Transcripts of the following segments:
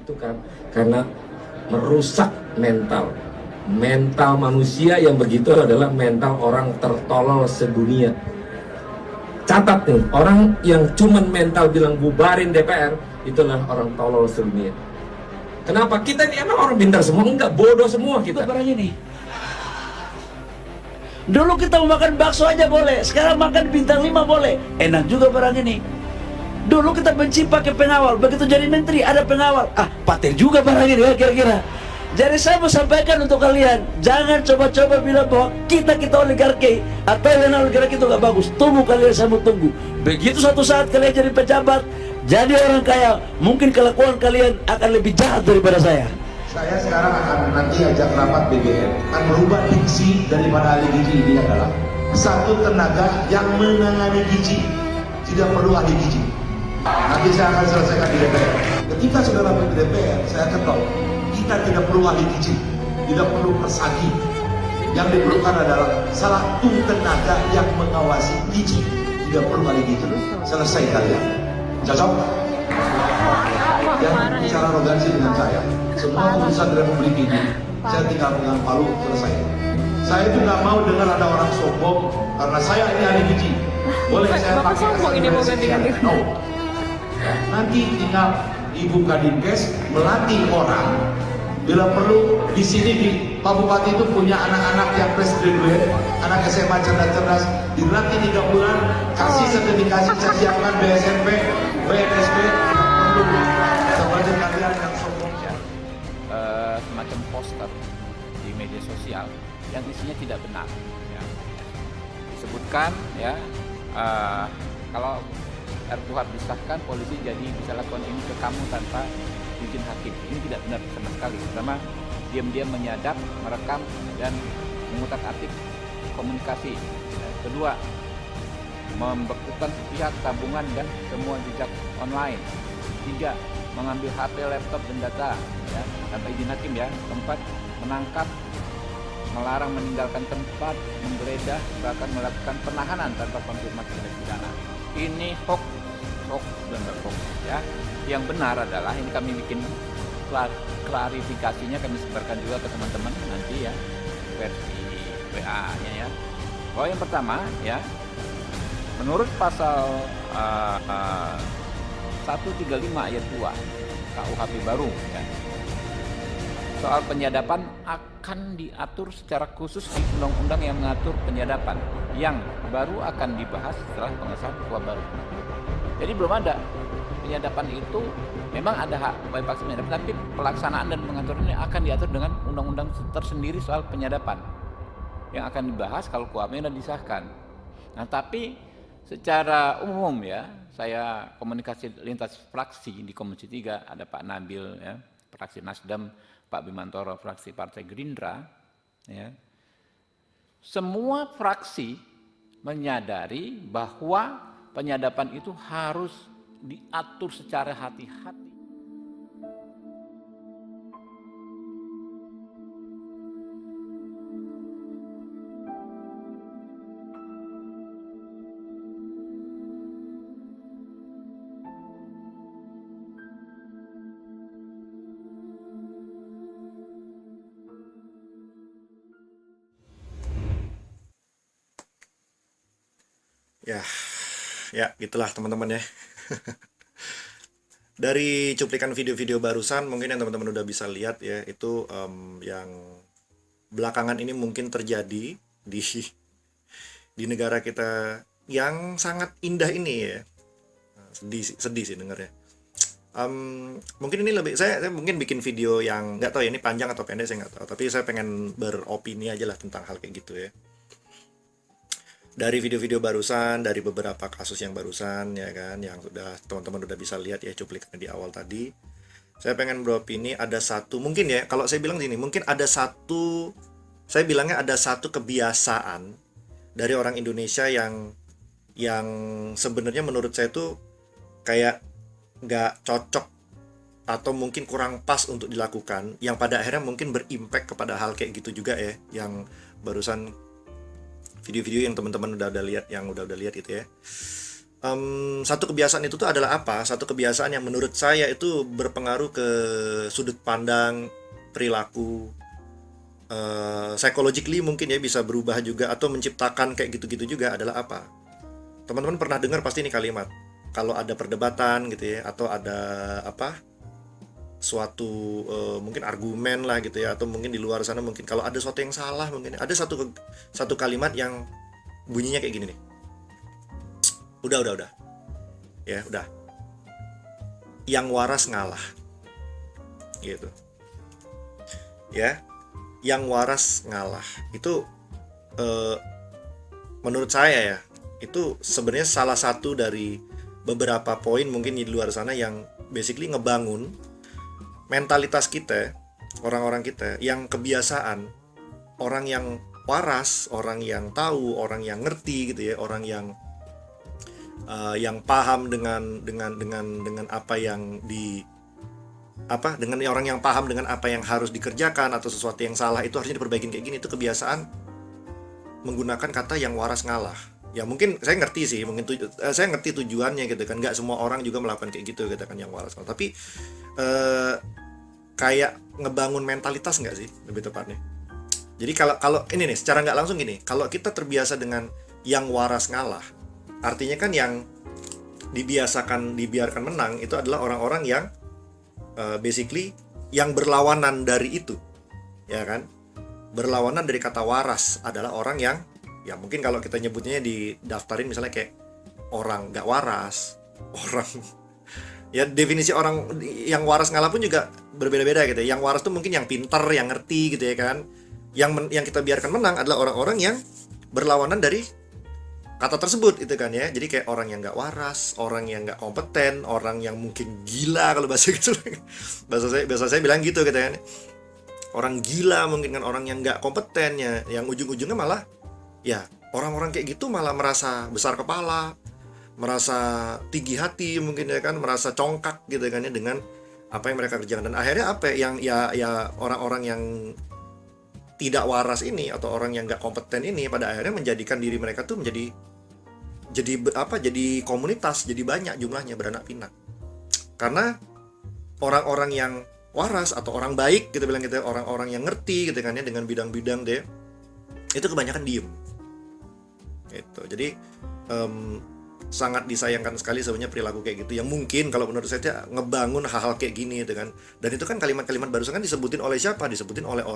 Itu kan karena merusak mental manusia. Yang begitu adalah mental orang tertolol sedunia. Catat nih, orang yang cuman mental bilang bubarin DPR, itulah orang tolol sedunia. Kenapa? Kita ini emang orang pintar semua? Enggak, bodoh semua kita. Barang ini. Dulu kita mau makan bakso aja boleh, sekarang makan bintang 5 boleh. Enak juga barang ini. Dulu kita benci pakai pengawal, begitu jadi menteri ada pengawal. Paten juga barang ini ya kira-kira. Jadi saya mau sampaikan untuk kalian, jangan coba-coba bilang bahwa kita oligarki atau yang oligarki itu gak bagus. Tunggu kalian, saya mau tunggu. Begitu suatu saat kalian jadi pejabat, jadi orang kaya, mungkin kelakuan kalian akan lebih jahat daripada saya. Saya sekarang akan nanti ajak rapat BBM akan merubah diksi daripada ahli gizi ini adalah satu tenaga yang menangani gizi, tidak perlu ahli gizi. Nanti saya akan selesaikan di DPR. Ketika sudah rapat di DPR, saya akan tahu kita tidak perlu ahli gizi, tidak perlu persagi. Yang diperlukan adalah satu tenaga yang mengawasi gizi, tidak perlu ahli gizi. Selesai kalian. Cocok? Yang bicara arogansi dengan saya, semua urusan Republik ini saya tinggal pegang palu, selesai. Saya itu nggak mau dengar ada orang sombong karena saya ini ahli gizi. Boleh saya pakai asal no. Nanti tinggal Ibu Kadinkes melatih orang. Bila perlu di sini di Pak Bupati itu punya anak-anak yang fresh graduate, anak SMA cerdas-cerdas, dilatih 3 bulan, kasih sertifikasi, saya siapkan BSMP, BNSP, seperti kalian yang sombong. Semacam poster di media sosial yang isinya tidak benar. Ya. Disebutkan ya kalau RKUHP disahkan, polisi jadi bisa lakukan ini ke kamu tanpa izin hakim. Ini tidak benar sama sekali. Pertama, diam-diam menyadap, merekam dan mengutak-atik komunikasi. Kedua, membekukan pihak tabungan dan semua jejak online. 3, mengambil HP, laptop dan data ya, tanpa izin hakim ya. 4, menangkap, melarang meninggalkan tempat, menggeledah, bahkan melakukan penahanan tanpa konfirmasi tindak pidana. Ini hoax dan hoax ya. Yang benar adalah ini kami bikin klarifikasinya, kami sebarkan juga ke teman-teman nanti ya, versi WA-nya ya. Bahwa yang pertama ya, menurut pasal 135 ayat 2 KUHP baru ya, soal penyadapan akan diatur secara khusus di undang-undang yang mengatur penyadapan yang baru akan dibahas setelah pengesahan KUHP baru. Jadi belum ada penyadapan itu, memang ada hak wajib pasti penyadapan, tapi pelaksanaan dan pengaturannya akan diatur dengan undang-undang tersendiri soal penyadapan yang akan dibahas kalau KUHP-nya disahkan. Nah, tapi secara umum ya, saya komunikasi lintas fraksi di Komisi 3, ada Pak Nabil ya, fraksi Nasdem, Pak Bimantoro fraksi Partai Gerindra ya. Semua fraksi menyadari bahwa penyadapan itu harus diatur secara hati-hati. Ya, gitulah teman-teman ya. Dari cuplikan video-video barusan, mungkin yang teman-teman udah bisa lihat ya, itu yang belakangan ini mungkin terjadi di negara kita yang sangat indah ini ya. Sedih sih dengarnya. Mungkin ini lebih, saya mungkin bikin video yang nggak tahu ya ini panjang atau pendek, saya nggak tahu. Tapi saya pengen beropini aja lah tentang hal kayak gitu ya. Dari video-video barusan, dari beberapa kasus yang barusan ya kan, yang sudah teman-teman udah bisa lihat ya cuplikannya di awal tadi. Saya pengen beropini, ada satu, mungkin ya kalau saya bilang gini, mungkin ada satu, saya bilangnya ada satu kebiasaan dari orang Indonesia yang sebenarnya menurut saya tuh kayak nggak cocok atau mungkin kurang pas untuk dilakukan, yang pada akhirnya mungkin berimpact kepada hal kayak gitu juga ya, yang barusan video-video yang teman-teman udah lihat, yang udah lihat itu ya. satu kebiasaan itu tuh adalah apa? Satu kebiasaan yang menurut saya itu berpengaruh ke sudut pandang, perilaku, psychologically mungkin ya bisa berubah juga atau menciptakan kayak gitu-gitu juga adalah apa? Teman-teman pernah dengar pasti ini kalimat. Kalau ada perdebatan gitu ya, atau ada apa? Suatu mungkin argumen lah gitu ya, atau mungkin di luar sana mungkin kalau ada sesuatu yang salah mungkin ada satu kalimat yang bunyinya kayak gini nih. Udah. Ya, udah. Yang waras ngalah. Gitu. Ya. Yang waras ngalah. Itu menurut saya ya, itu sebenarnya salah satu dari beberapa poin mungkin di luar sana yang basically ngebangun mentalitas kita, orang-orang kita yang kebiasaan orang yang waras, orang yang tahu, orang yang ngerti gitu ya, orang yang paham dengan apa yang dengan orang yang paham dengan apa yang harus dikerjakan atau sesuatu yang salah itu harusnya diperbaikin kayak gini. Itu kebiasaan menggunakan kata yang waras ngalah. Ya mungkin saya ngerti sih, saya ngerti tujuannya gitu kan. Nggak semua orang juga melakukan kayak gitu kan yang waras ngalah. Tapi kayak ngebangun mentalitas nggak sih lebih tepatnya. Jadi kalau ini nih secara nggak langsung gini, kalau kita terbiasa dengan yang waras ngalah, artinya kan yang dibiarkan menang itu adalah orang-orang yang basically yang berlawanan dari itu, ya kan? Berlawanan dari kata waras adalah orang yang, ya mungkin kalau kita nyebutnya didaftarin misalnya kayak orang nggak waras, orang ya definisi orang yang waras ngalah pun juga berbeda-beda gitu. Yang waras tuh mungkin yang pintar, yang ngerti gitu ya kan. Yang kita biarkan menang adalah orang-orang yang berlawanan dari kata tersebut itu kan ya. Jadi kayak orang yang nggak waras, orang yang nggak kompeten, orang yang mungkin gila kalau bahasa gitu. bahasa saya bilang gitu kan. Orang gila mungkin kan, orang yang nggak kompeten ya, yang ujung-ujungnya malah ya orang-orang kayak gitu malah merasa besar kepala, merasa tinggi hati mungkin ya kan, merasa congkak gitu kan ya dengan apa yang mereka kerjakan. Dan akhirnya apa yang ya orang-orang yang tidak waras ini atau orang yang nggak kompeten ini pada akhirnya menjadikan diri mereka tuh jadi komunitas, jadi banyak jumlahnya, beranak pinak. Karena orang-orang yang waras atau orang baik kita bilang gitu, orang-orang yang ngerti gitu kan ya dengan bidang-bidang deh, itu kebanyakan diem. Gitu. Jadi sangat disayangkan sekali sebenarnya perilaku kayak gitu yang mungkin kalau menurut saya ngebangun hal-hal kayak gini gitu kan. Dan itu kan kalimat-kalimat barusan kan disebutin oleh siapa? Disebutin oleh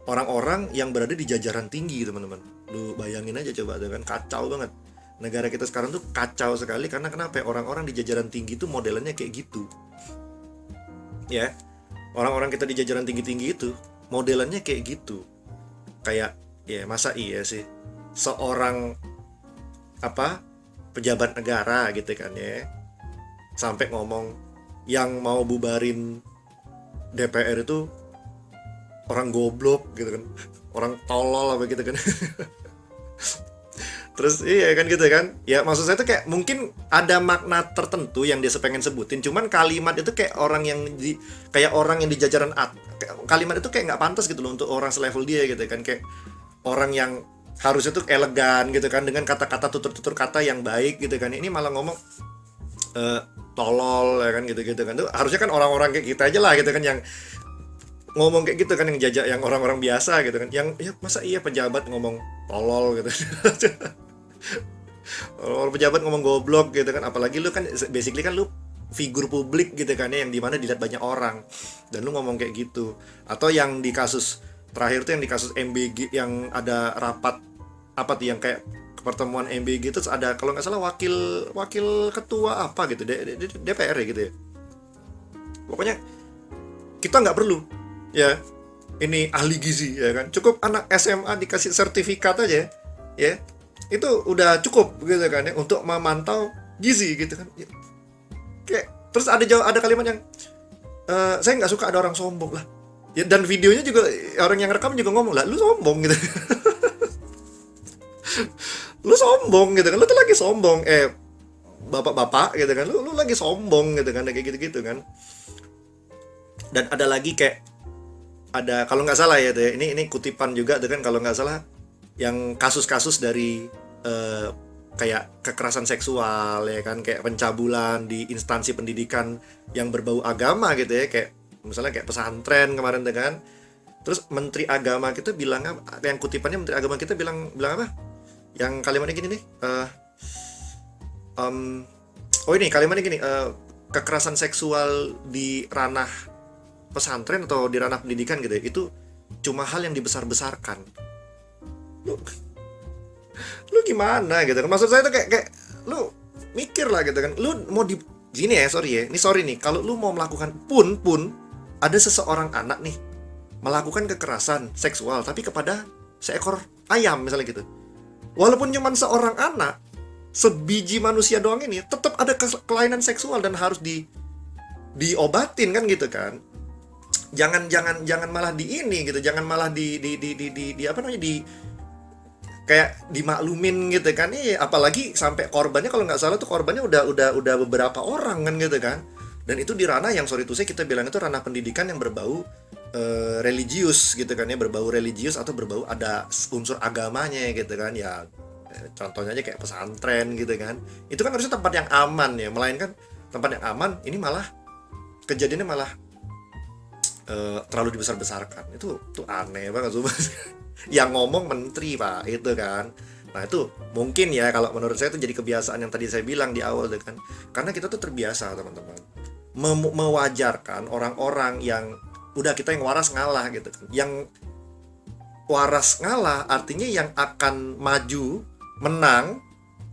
orang-orang yang berada di jajaran tinggi, teman-teman. Lu bayangin aja coba kan, kacau banget. Negara kita sekarang tuh kacau sekali karena kenapa? Orang-orang di jajaran tinggi tuh modelannya kayak gitu. Ya. Orang-orang kita di jajaran tinggi-tinggi itu modelannya kayak gitu. Kayak ya masa iya sih seorang pejabat negara gitu kan ya sampai ngomong yang mau bubarin DPR itu orang goblok gitu kan, orang tolol apa gitu kan. Terus iya kan gitu kan ya, maksud saya tuh kayak mungkin ada makna tertentu yang dia pengen sebutin, cuman kalimat itu kayak orang yang di jajaran kalimat itu kayak nggak pantas gitu loh untuk orang selevel dia gitu kan. Kayak orang yang harusnya tuh elegan gitu kan dengan kata-kata tutur-tutur kata yang baik gitu kan, ini malah ngomong tolol ya kan gitu-gitu kan. Tuh harusnya kan orang-orang kayak kita aja lah gitu kan yang ngomong kayak gitu kan, yang jajak, yang orang-orang biasa gitu kan, yang ya masa iya pejabat ngomong tolol gitu. Orang pejabat ngomong goblok gitu kan, apalagi lu kan basically kan lu figur publik gitu kan ya, yang dimana dilihat banyak orang dan lu ngomong kayak gitu. Atau yang di kasus terakhir tuh yang di kasus MBG yang ada rapat apa tuh yang kayak pertemuan MBG terus ada kalau nggak salah wakil ketua apa gitu DPR ya gitu ya. Pokoknya kita nggak perlu ya ini ahli gizi ya kan, cukup anak SMA dikasih sertifikat aja ya itu udah cukup gitu kan ya untuk memantau gizi gitu kan. Kayak terus ada kalimat yang saya nggak suka ada orang sombong lah ya, dan videonya juga orang yang rekam juga ngomong lah lu sombong gitu. Lu sombong gitu kan, lu tuh lagi sombong bapak-bapak gitu kan, lu lagi sombong gitu kan, kayak gitu-gitu kan. Dan ada lagi kayak ada kalau nggak salah ya ini kutipan juga tuh kan kalau nggak salah yang kasus-kasus dari kayak kekerasan seksual ya kan, kayak pencabulan di instansi pendidikan yang berbau agama gitu ya, kayak misalnya kayak pesantren kemarin tuh kan. Terus Menteri Agama kita bilang apa, yang kutipannya Menteri Agama kita bilang apa, yang kalimatnya gini nih, ini kalimatnya gini, kekerasan seksual di ranah pesantren atau di ranah pendidikan gitu ya, itu cuma hal yang dibesar-besarkan. Lu gimana gitu kan, maksud saya tuh kayak lu mikir lah gitu kan, lu mau di gini ya, sorry nih, kalau lu mau melakukan pun ada seseorang anak nih melakukan kekerasan seksual tapi kepada seekor ayam misalnya gitu, walaupun cuma seorang anak, sebiji manusia doang ini tetap ada kelainan seksual dan harus diobatin kan gitu kan. Jangan malah di ini gitu, jangan malah di apa namanya, kayak dimaklumin gitu kan. Apalagi sampai korbannya, kalau nggak salah tuh korbannya udah beberapa orang kan gitu kan. Dan itu di ranah yang sorry to say kita bilang itu ranah pendidikan yang berbau religius gitu kan ya, berbau religius atau berbau ada unsur agamanya gitu kan ya. Contohnya aja kayak pesantren gitu kan, itu kan harusnya tempat yang aman ya, melainkan tempat yang aman ini malah kejadiannya malah terlalu dibesar-besarkan. Itu aneh banget sumpah. Yang ngomong menteri pak itu kan. Nah itu mungkin ya kalau menurut saya itu jadi kebiasaan yang tadi saya bilang di awal kan, karena kita tuh terbiasa teman-teman mewajarkan orang-orang yang udah kita yang waras ngalah gitu kan. Yang waras ngalah artinya yang akan maju menang,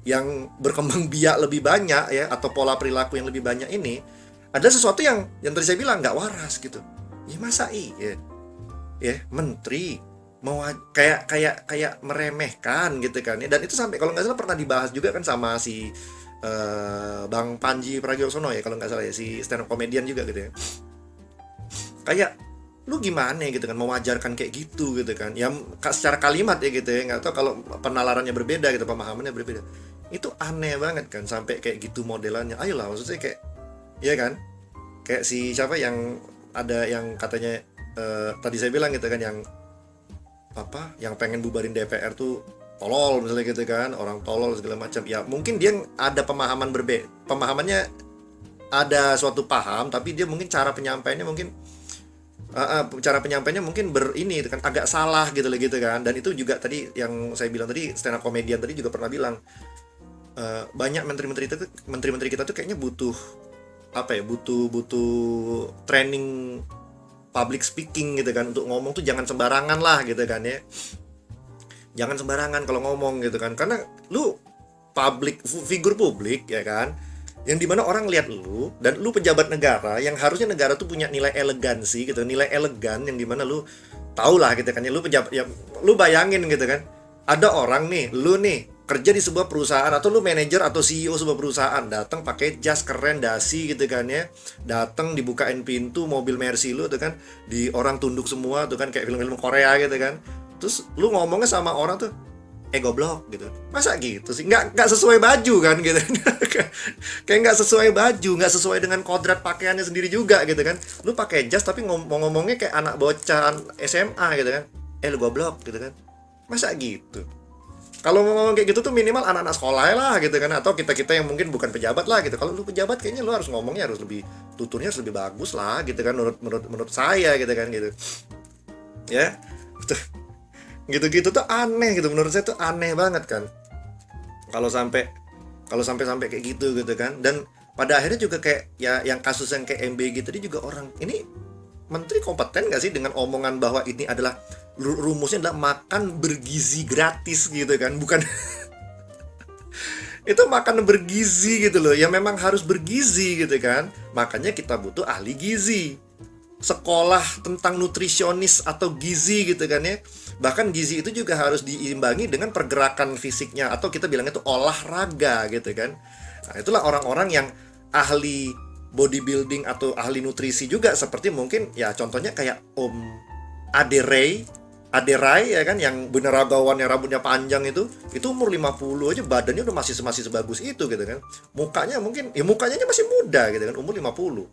yang berkembang biak lebih banyak ya, atau pola perilaku yang lebih banyak ini ada sesuatu yang tadi saya bilang nggak waras gitu. Ya masa iya ya menteri mau kayak meremehkan gitu kan ya. Dan itu sampai kalau nggak salah pernah dibahas juga kan sama si Bang Panji Pragiwaksono ya kalau nggak salah ya, si stand up comedian juga gitu ya. Kayak lu gimana gitu kan mewajarkan kayak gitu kan ya, secara kalimat ya gitu ya, nggak tahu kalau penalarannya berbeda gitu, pemahamannya berbeda. Itu aneh banget kan sampai kayak gitu modelannya. Ayolah, maksudnya kayak ya kan, kayak si siapa yang ada yang katanya tadi saya bilang gitu kan, yang apa, yang pengen bubarin DPR tuh tolol misalnya gitu kan, orang tolol segala macam. Ya mungkin dia ada pemahaman berbeda, pemahamannya ada suatu paham, tapi dia mungkin cara penyampaiannya mungkin berini kan agak salah gitu kan. Dan itu juga tadi yang saya bilang tadi, stand up comedian tadi juga pernah bilang banyak menteri-menteri kita tuh kayaknya butuh apa ya, butuh training public speaking gitu kan, untuk ngomong tuh jangan sembarangan lah gitu kan ya. Jangan sembarangan kalau ngomong gitu kan, karena lu figur publik ya kan, yang dimana orang lihat lu, dan lu pejabat negara yang harusnya negara tuh punya nilai elegansi gitu, nilai elegan yang dimana lu tau lah gitu kan ya. Lu pejabat ya, lu bayangin gitu kan, ada orang nih, lu nih kerja di sebuah perusahaan atau lu manajer atau CEO sebuah perusahaan, datang pakai jas keren dasi gitu kan ya, datang dibukain pintu mobil Mercy lu tuh kan, di orang tunduk semua tuh kan kayak film-film Korea gitu kan. Terus lu ngomongnya sama orang tuh goblok gitu, masa gitu sih, nggak sesuai baju kan gitu. Kayak nggak sesuai baju, nggak sesuai dengan kodrat pakaiannya sendiri juga gitu kan. Lu pakai jas tapi ngomongnya kayak anak bocah SMA gitu kan, lu goblok gitu kan, masa gitu. Kalau ngomong kayak gitu tuh minimal anak-anak sekolah lah gitu kan, atau kita yang mungkin bukan pejabat lah gitu. Kalau lu pejabat kayaknya lu harus ngomongnya harus lebih, tuturnya harus lebih bagus lah gitu kan, menurut saya gitu kan gitu ya. Gitu tuh aneh gitu, menurut saya tuh aneh banget kan kalau sampai kayak gitu kan. Dan pada akhirnya juga kayak ya yang kasus yang kayak MBG tadi juga, orang ini menteri kompeten gak sih dengan omongan bahwa ini adalah rumusnya adalah makan bergizi gratis gitu kan, bukan itu makan bergizi gitu loh, ya memang harus bergizi gitu kan. Makanya kita butuh ahli gizi, sekolah tentang nutrisionis atau gizi gitu kan ya. Bahkan gizi itu juga harus diimbangi dengan pergerakan fisiknya, atau kita bilangnya itu olahraga gitu kan. Nah itulah orang-orang yang ahli bodybuilding atau ahli nutrisi juga, seperti mungkin ya contohnya kayak Om Aderai ya kan, yang beneragawan yang rambutnya panjang itu umur 50 aja badannya udah masih sebagus itu gitu kan. Mukanya mungkin ya mukanya masih muda gitu kan, umur 50.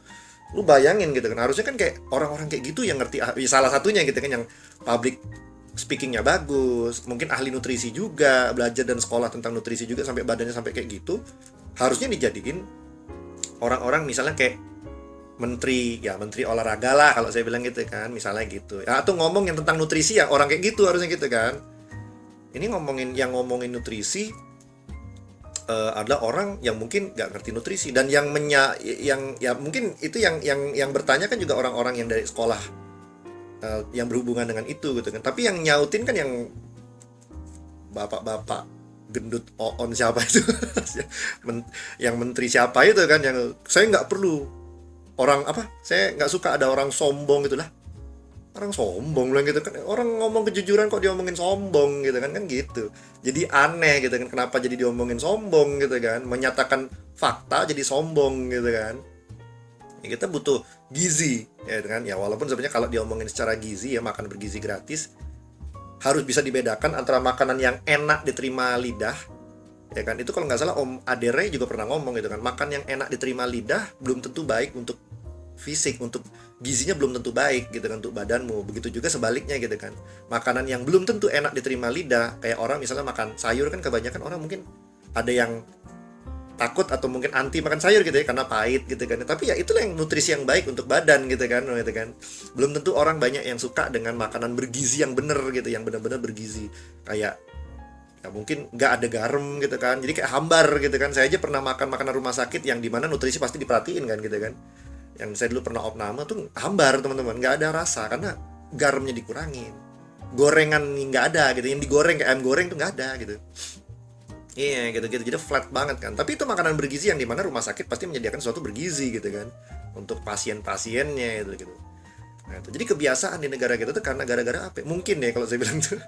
Lu bayangin gitu kan, harusnya kan kayak orang-orang kayak gitu yang ngerti, salah satunya gitu kan, yang public speakingnya bagus, mungkin ahli nutrisi juga, belajar dan sekolah tentang nutrisi juga sampai badannya sampai kayak gitu, harusnya dijadiin orang-orang misalnya kayak menteri olahraga lah kalau saya bilang gitu kan, misalnya gitu. Ya, atau ngomong yang tentang nutrisi ya orang kayak gitu harusnya gitu kan. Ini ngomongin nutrisi adalah orang yang mungkin nggak ngerti nutrisi, dan yang mungkin itu yang bertanya kan juga orang-orang yang dari sekolah yang berhubungan dengan itu gitu kan. Tapi yang nyautin kan yang bapak-bapak gendut oon siapa itu yang menteri siapa itu kan, yang saya nggak perlu orang apa, saya nggak suka ada orang sombong gitu lah. Orang sombong bilang gitu kan, orang ngomong kejujuran kok diomongin sombong gitu kan gitu. Jadi aneh gitu kan, kenapa jadi diomongin sombong gitu kan, menyatakan fakta jadi sombong gitu kan. Ya, kita butuh gizi ya kan, ya walaupun sebenarnya kalau diomongin secara gizi ya, makan bergizi gratis harus bisa dibedakan antara makanan yang enak diterima lidah ya kan. Itu kalau nggak salah Om Adere juga pernah ngomong gitu kan, makan yang enak diterima lidah belum tentu baik untuk fisik, untuk gizinya belum tentu baik gitu kan untuk badanmu. Begitu juga sebaliknya gitu kan, makanan yang belum tentu enak diterima lidah, kayak orang misalnya makan sayur kan, kebanyakan orang mungkin ada yang takut atau mungkin anti makan sayur gitu ya karena pahit gitu kan. Tapi ya itulah yang nutrisi yang baik untuk badan gitu kan. Belum tentu orang banyak yang suka dengan makanan bergizi yang bener gitu, yang benar-benar bergizi. Kayak ya mungkin nggak ada garam gitu kan, jadi kayak hambar gitu kan. Saya aja pernah makan makanan rumah sakit yang dimana nutrisi pasti diperhatiin kan gitu kan. Yang saya dulu pernah opname tuh hambar teman-teman, nggak ada rasa karena garamnya dikurangin. Gorengan nggak ada gitu, yang digoreng kayak ayam goreng tuh nggak ada gitu. Iya gitu-gitu, jadi flat banget kan. Tapi itu makanan bergizi yang dimana rumah sakit pasti menyediakan sesuatu bergizi gitu kan untuk pasien-pasiennya gitu. Nah, itu. Jadi kebiasaan di negara kita tuh karena gara-gara apa? Mungkin ya kalau saya bilang tuh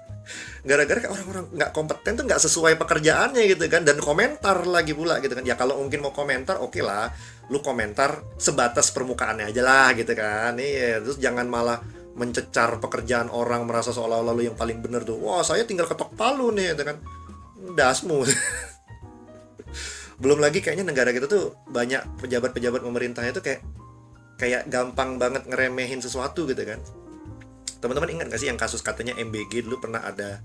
gara-gara kayak orang-orang nggak kompeten tuh, nggak sesuai pekerjaannya gitu kan, dan komentar lagi pula gitu kan. Ya kalau mungkin mau komentar oke lah, lu komentar sebatas permukaannya aja lah gitu kan. Iya, terus jangan malah mencecar pekerjaan orang, merasa seolah-olah lu yang paling bener tuh. Wah, saya tinggal ketok palu nih gitu kan. Dasmu. Belum lagi kayaknya negara kita tuh banyak pejabat-pejabat pemerintahnya tuh kayak gampang banget ngeremehin sesuatu gitu kan. Teman-teman ingat gak sih yang kasus katanya MBG dulu pernah ada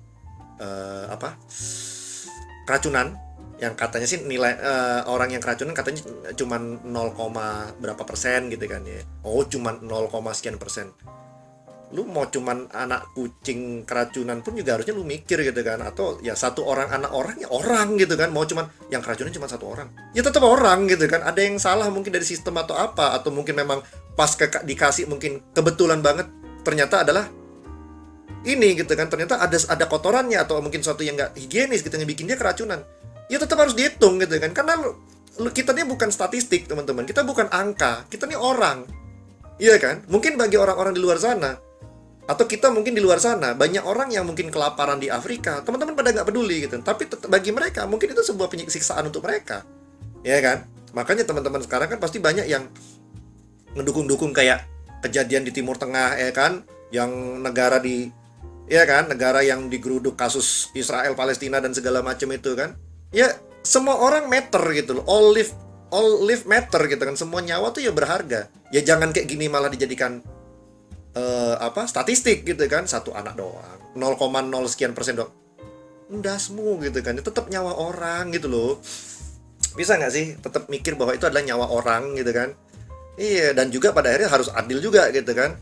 keracunan, yang katanya sih nilai orang yang keracunan katanya cuman 0, berapa persen gitu kan ya. Oh, cuman 0, sekian persen. Lu mau cuman anak kucing keracunan pun juga harusnya lu mikir gitu kan. Atau ya satu orang, anak orang ya orang gitu kan. Mau cuman yang keracunan cuma satu orang, ya tetap orang gitu kan. Ada yang salah mungkin dari sistem atau apa, atau mungkin memang pas dikasih mungkin kebetulan banget ternyata adalah ini gitu kan. Ternyata ada kotorannya atau mungkin sesuatu yang nggak higienis gitu yang bikin dia keracunan. Ya tetap harus dihitung gitu kan. Karena kita ini bukan statistik teman-teman, kita bukan angka, kita ini orang. Iya kan? Mungkin bagi orang-orang di luar sana, atau kita mungkin di luar sana, banyak orang yang mungkin kelaparan di Afrika, teman-teman pada nggak peduli gitu. Tapi bagi mereka mungkin itu sebuah penyiksaan untuk mereka, ya kan? Makanya teman-teman sekarang kan pasti banyak yang ngedukung-dukung kayak kejadian di Timur Tengah, ya kan? Yang negara negara yang digeruduk kasus Israel Palestina dan segala macam itu kan? Ya semua orang matter gitu loh, all life matter gitu kan. Semua nyawa tuh ya berharga. Ya jangan kayak gini malah dijadikan statistik gitu kan, satu anak doang 0,0 sekian persen doang, ndasmu gitu kan. Tetap nyawa orang gitu loh. Bisa nggak sih tetap mikir bahwa itu adalah nyawa orang gitu kan. Iya, dan juga pada akhirnya harus adil juga gitu kan.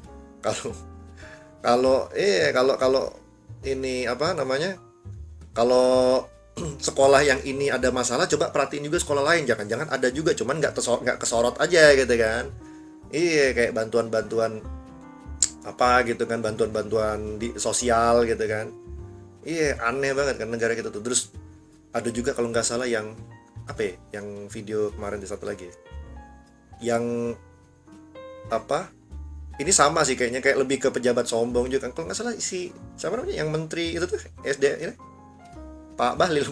Kalau ini kalau sekolah yang ini ada masalah, coba perhatiin juga sekolah lain. Jangan-jangan ada juga, cuman nggak kesorot aja gitu kan. Iya, kayak bantuan-bantuan apa gitu kan, bantuan-bantuan di sosial gitu kan. Iya, aneh banget kan negara kita tuh. Terus ada juga kalau nggak salah yang yang video kemarin di satu lagi, yang ini sama sih kayaknya, kayak lebih ke pejabat sombong juga kan. Kalau nggak salah siapa namanya yang menteri itu tuh SD ini, Pak Bahlil.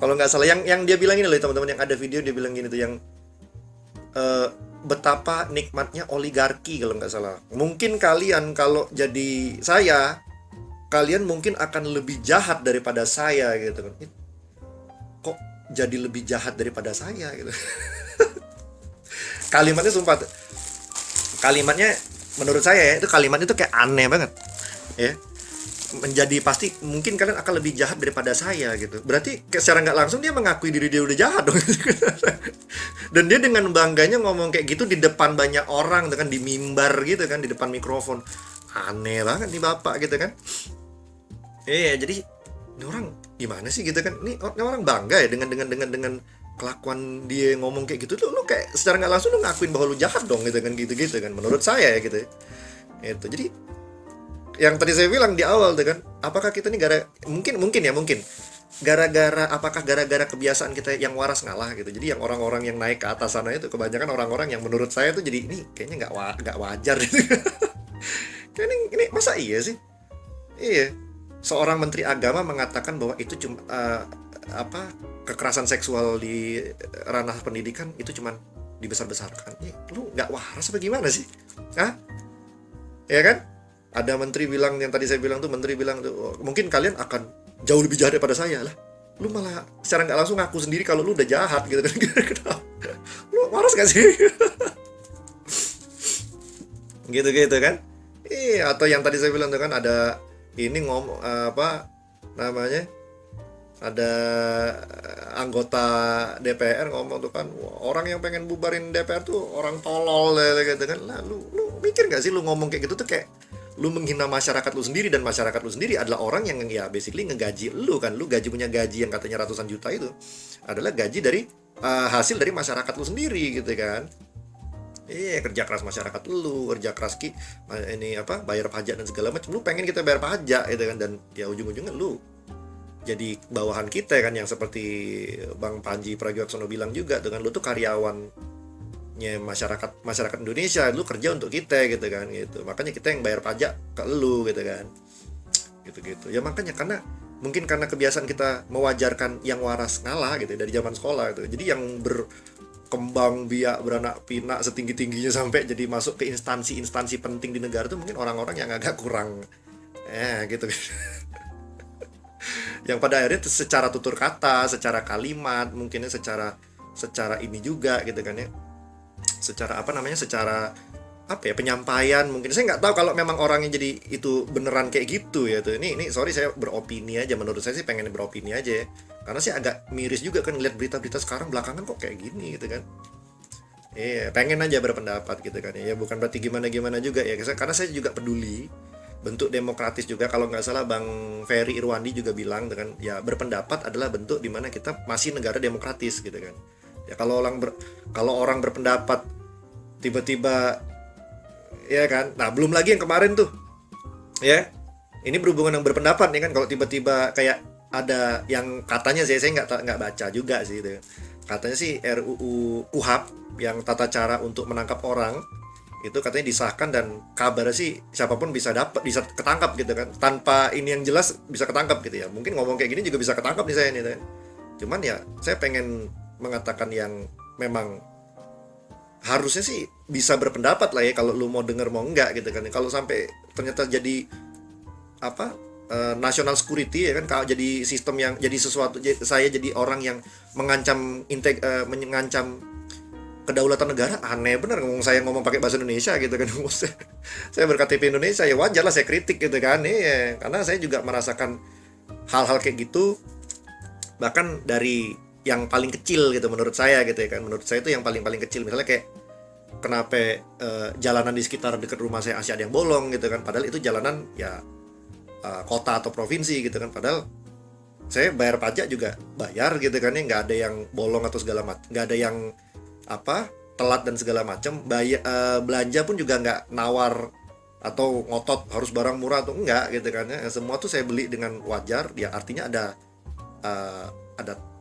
Kalau nggak salah yang dia bilang ini loh teman-teman, yang ada video dia bilang gini tuh, yang betapa nikmatnya oligarki kalau nggak salah. Mungkin kalian kalau jadi saya, kalian mungkin akan lebih jahat daripada saya gitu kan. Kok jadi lebih jahat daripada saya gitu. Kalimatnya sumpah, kalimatnya menurut saya ya, itu kalimatnya tuh kayak aneh banget. ya, menjadi pasti mungkin kalian akan lebih jahat daripada saya gitu. Berarti secara nggak langsung dia mengakui diri dia udah jahat dong. Dan dia dengan bangganya ngomong kayak gitu di depan banyak orang, dengan di mimbar gitu kan, di depan mikrofon. Aneh banget nih bapak gitu kan. Jadi ini orang gimana sih gitu kan? Ini orang bangga ya dengan kelakuan dia ngomong kayak gitu. Lu kayak secara nggak langsung lu ngakuin bahwa lu jahat dong gitu kan menurut saya ya gitu. Itu jadi yang tadi saya bilang di awal tuh kan, apakah kita ini mungkin apakah gara-gara kebiasaan kita yang waras ngalah gitu. Jadi yang orang-orang yang naik ke atas sana itu kebanyakan orang-orang yang menurut saya tuh jadi ini kayaknya nggak wajar gitu. Kayak ini masa iya sih? Iya. Seorang menteri agama mengatakan bahwa itu cuma kekerasan seksual di ranah pendidikan itu cuma dibesar-besarkan. Lu nggak waras apa gimana sih? Hah? Ya kan? Ada menteri bilang, yang tadi saya bilang tuh, menteri bilang tuh, oh, mungkin kalian akan jauh lebih jahat daripada saya lah. Lu malah secara nggak langsung ngaku sendiri kalau lu udah jahat gitu kan. Lu waras gak sih? Gitu-gitu kan. Atau yang tadi saya bilang tuh kan, ada ini ngomong ada anggota DPR ngomong tuh kan, orang yang pengen bubarin DPR tuh orang tolol gitu kan. Lah lu mikir gak sih lu ngomong kayak gitu tuh kayak lu menghina masyarakat lu sendiri, dan masyarakat lu sendiri adalah orang yang ya basically ngegaji lu kan. Lu punya gaji yang katanya ratusan juta itu adalah gaji dari hasil dari masyarakat lu sendiri gitu kan. Kerja keras masyarakat lu, kerja keras bayar pajak dan segala macam. Lu pengen kita bayar pajak gitu kan, dan ya ujung-ujungnya lu jadi bawahan kita kan, yang seperti Bang Panji Pragiwaksono bilang juga dengan lu tuh karyawannya masyarakat Indonesia, lu kerja untuk kita gitu kan gitu. Makanya kita yang bayar pajak ke lu gitu kan. Gitu. Ya makanya karena kebiasaan kita mewajarkan yang waras ngalah gitu dari zaman sekolah gitu. Jadi yang berkembang biak beranak pinak setinggi-tingginya sampai jadi masuk ke instansi penting di negara itu mungkin orang-orang yang agak kurang gitu. Yang pada akhirnya secara tutur kata, secara kalimat, mungkinnya secara ini juga gitu kan ya. Secara penyampaian, mungkin saya nggak tahu kalau memang orangnya jadi itu beneran kayak gitu ya tuh. Ini sorry, saya beropini aja, menurut saya sih pengen beropini aja ya. Karena sih agak miris juga kan ngeliat berita-berita sekarang belakangan kok kayak gini gitu kan. Pengen aja berpendapat gitu kan ya. Bukan berarti gimana-gimana juga ya. Karena saya juga peduli bentuk demokratis juga. Kalau nggak salah Bang Ferry Irwandi juga bilang dengan ya berpendapat adalah bentuk dimana kita masih negara demokratis gitu kan. Ya kalau orang berpendapat tiba-tiba ya kan. Nah, belum lagi yang kemarin tuh. Ya. Ini berhubungan dengan berpendapat nih kan, kalau tiba-tiba kayak ada yang katanya saya nggak baca juga sih itu. Katanya sih RUU KUHP yang tata cara untuk menangkap orang itu katanya disahkan, dan kabarnya sih siapapun bisa ketangkap gitu kan, tanpa ini yang jelas bisa ketangkap gitu ya. Mungkin ngomong kayak gini juga bisa ketangkap nih saya nih kan. Cuman ya saya pengen mengatakan yang memang harusnya sih bisa berpendapat lah ya, kalau lu mau denger mau enggak gitu kan. Kalau sampai ternyata jadi national security ya kan, kalau jadi sistem yang jadi sesuatu, saya jadi orang yang mengancam kedaulatan negara, aneh bener saya ngomong pakai bahasa Indonesia gitu kan. Saya berKTP Indonesia, ya wajar lah saya kritik gitu kan. Karena saya juga merasakan hal-hal kayak gitu, bahkan dari yang paling kecil gitu menurut saya gitu ya kan. Menurut saya itu yang paling kecil, misalnya kayak kenapa jalanan di sekitar dekat rumah saya masih ada yang bolong gitu kan, padahal itu jalanan ya kota atau provinsi gitu kan, padahal saya bayar pajak juga bayar gitu kan ya, nggak ada yang bolong atau segala macam, nggak ada yang telat dan segala macam. Belanja pun juga nggak nawar atau ngotot harus barang murah atau enggak gitu kan ya. Semua tuh saya beli dengan wajar, ya artinya ada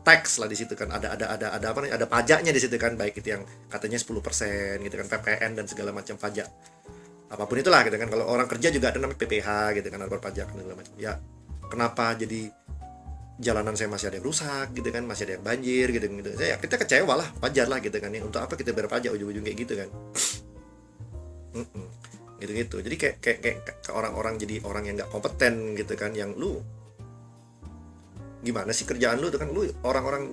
tax lah di situ kan, ada pajaknya di situ kan, baik itu yang katanya 10% gitu kan, PPN dan segala macam pajak apapun itulah gitu kan. Kalau orang kerja juga ada namanya PPH gitu kan, ada perpajakan segala macam. Ya kenapa jadi jalanan saya masih ada yang rusak gitu kan, masih ada yang banjir gitu. Kita kecewa lah, wajar lah gitu kan ya. Untuk apa kita bayar pajak ujung-ujung kayak gitu kan. Gitu. Jadi kayak orang-orang jadi orang yang nggak kompeten gitu kan, yang lu gimana sih kerjaan lu tuh kan, lu orang-orang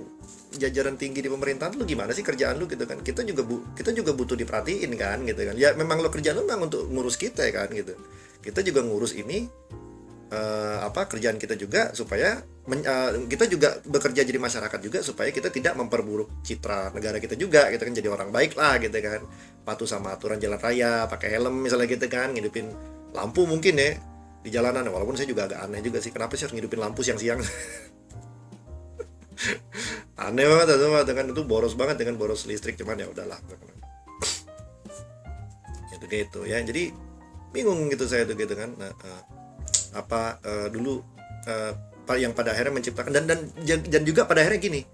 jajaran tinggi di pemerintahan, lu gimana sih kerjaan lu gitu kan. Kita juga butuh diperhatiin kan gitu kan. Ya memang lo kerjaan lu memang untuk ngurus kita kan gitu. kita juga ngurus ini kerjaan kita juga supaya kita juga bekerja jadi masyarakat juga supaya kita tidak memperburuk citra negara kita juga, kita kan jadi orang baik lah gitu kan, patuh sama aturan jalan raya, pakai helm misalnya gitu kan, ngidupin lampu mungkin ya di jalanan, walaupun saya juga agak aneh juga sih, kenapa sih harus ngidupin lampu siang-siang. Aneh banget dengan itu boros banget dengan boros listrik, cuman ya udahlah gitu ya. Jadi bingung gitu saya tuh gitu kan. Dulu yang pada akhirnya menciptakan dan juga pada akhirnya gini,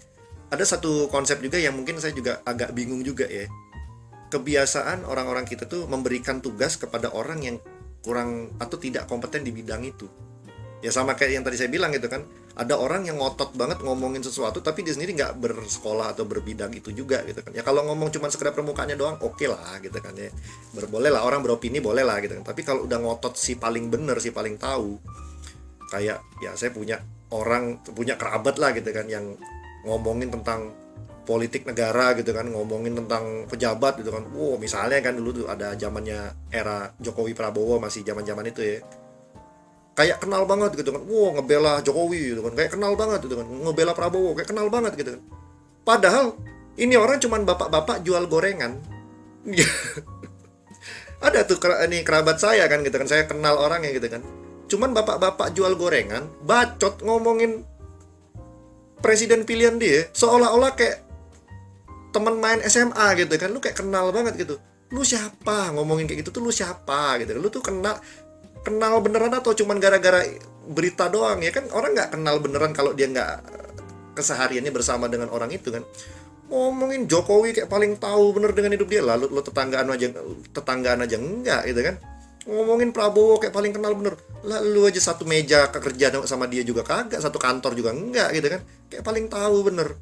ada satu konsep juga yang mungkin saya juga agak bingung juga ya. Kebiasaan orang-orang kita tuh memberikan tugas kepada orang yang kurang atau tidak kompeten di bidang itu. Ya sama kayak yang tadi saya bilang gitu kan, ada orang yang ngotot banget ngomongin sesuatu tapi dia sendiri nggak bersekolah atau berbidang itu juga gitu kan. Ya kalau ngomong cuma sekedar permukaannya doang oke lah gitu kan ya, boleh lah orang beropini, boleh lah gitu kan. Tapi kalau udah ngotot si paling bener, si paling tahu, kayak ya saya punya kerabat lah gitu kan yang ngomongin tentang politik negara gitu kan, ngomongin tentang pejabat gitu kan. Wow, misalnya kan dulu tuh ada zamannya era Jokowi Prabowo, masih zaman-zaman itu ya, kayak kenal banget gitu kan, wow ngebela Jokowi gitu kan, kayak kenal banget gitu kan, ngebela Prabowo kayak kenal banget gitu kan. Padahal ini orang cuman bapak-bapak jual gorengan. Ada tuh ini kerabat saya kan gitu kan, saya kenal orangnya gitu kan, cuman bapak-bapak jual gorengan, bacot ngomongin presiden pilihan dia, seolah-olah kayak teman main SMA gitu kan. Lu kayak kenal banget gitu, lu siapa ngomongin kayak gitu tuh, lu siapa gitu, lu tuh kenal beneran atau cuman gara-gara berita doang ya kan. Orang nggak kenal beneran kalau dia nggak kesehariannya bersama dengan orang itu kan. Ngomongin Jokowi kayak paling tahu bener dengan hidup dia, lalu lo tetanggaan aja enggak gitu kan. Ngomongin Prabowo kayak paling kenal bener, lalu aja satu meja kerja sama dia juga kagak, satu kantor juga enggak gitu kan, kayak paling tahu bener.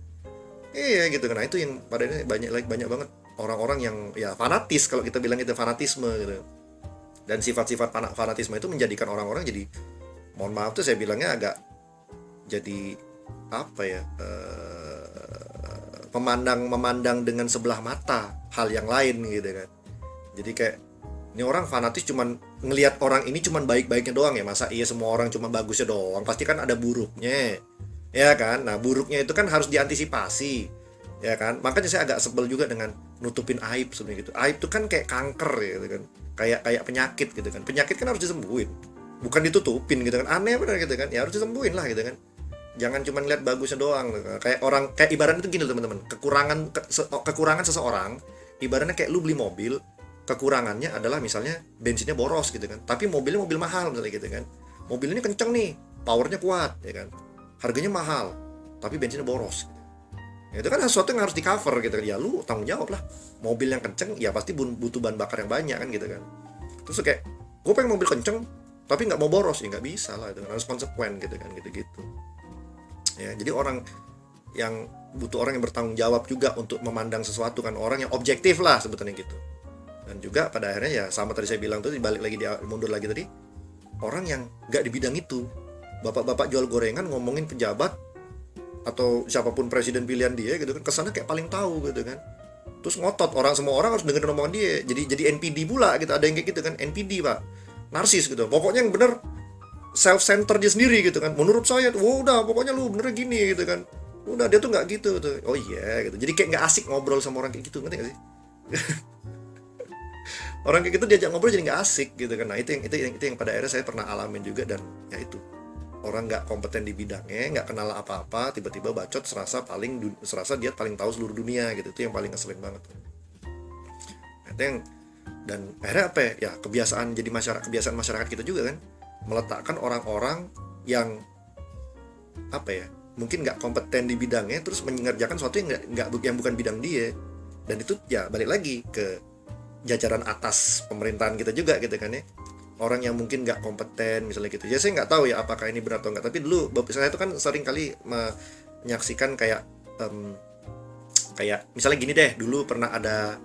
Iya gitu kan. Nah itu yang pada ini banyak banget orang-orang yang ya fanatis, kalau kita bilang itu fanatisme gitu. Dan sifat-sifat fanatisme itu menjadikan orang-orang jadi, mohon maaf tuh saya bilangnya agak jadi apa ya, memandang dengan sebelah mata hal yang lain gitu kan. Jadi kayak ini orang fanatis cuman ngelihat orang ini cuman baik-baiknya doang ya, masa iya semua orang cuma bagusnya doang, pasti kan ada buruknya ya kan. Nah buruknya itu kan harus diantisipasi ya kan. Makanya saya agak sebel juga dengan nutupin aib sebenarnya gitu. Aib itu kan kayak kanker ya gitu kan, kayak penyakit gitu kan. Penyakit kan harus disembuhin, bukan ditutupin gitu kan. Aneh benar gitu kan, ya harus disembuhin lah gitu kan. Jangan cuma lihat bagusnya doang gitu. Kayak ibaratnya itu gini loh teman-teman, kekurangan seseorang ibaratnya kayak lu beli mobil, kekurangannya adalah misalnya bensinnya boros gitu kan, tapi mobilnya mobil mahal misalnya gitu kan. Mobil ini kenceng nih, powernya kuat ya kan, harganya mahal tapi bensinnya boros gitu. Ya, itu kan sesuatu yang harus di cover gitu kan. Ya lu tanggung jawab lah, mobil yang kenceng ya pasti butuh bahan bakar yang banyak kan gitu kan. Terus kayak gue pengen mobil kenceng tapi nggak mau boros, ya nggak bisa lah, itu kan harus konsekuen gitu kan, gitu-gitu ya. Jadi orang yang butuh orang yang bertanggung jawab juga untuk memandang sesuatu kan, orang yang objektif lah sebetulnya gitu. Dan juga pada akhirnya ya sama tadi saya bilang tuh, dibalik lagi mundur lagi tadi, orang yang nggak di bidang itu, bapak-bapak jual gorengan ngomongin pejabat atau siapapun presiden pilihan dia gitu kan, kesannya kayak paling tahu gitu kan. Terus ngotot semua orang harus dengerin omongan dia, jadi NPD pula gitu. Ada yang kayak gitu kan, NPD pak, narsis gitu. Pokoknya yang bener self-center dia sendiri gitu kan. Menurut saya tuh, udah pokoknya lu bener gini gitu kan. Udah dia tuh nggak gitu tuh. Oh iya gitu. Jadi kayak nggak asik ngobrol sama orang kayak gitu, ngerti nggak sih? Orang kayak gitu diajak ngobrol jadi nggak asik gitu kan. Nah itu yang pada akhirnya saya pernah alamin juga. Dan ya itu, orang nggak kompeten di bidangnya, nggak kenal apa-apa, tiba-tiba bacot, serasa dia paling tahu seluruh dunia gitu. Itu yang paling ngeselin banget. Nah, itu yang, dan akhirnya apa ya, kebiasaan masyarakat kita juga kan, meletakkan orang-orang yang apa ya, mungkin nggak kompeten di bidangnya, terus mengerjakan sesuatu yang bukan bidang dia. Dan itu ya balik lagi ke jajaran atas pemerintahan kita juga gitu kan ya. Orang yang mungkin nggak kompeten misalnya gitu. Ya saya nggak tahu ya apakah ini benar atau nggak. Tapi dulu saya itu kan sering kali menyaksikan kayak misalnya gini deh. Dulu pernah ada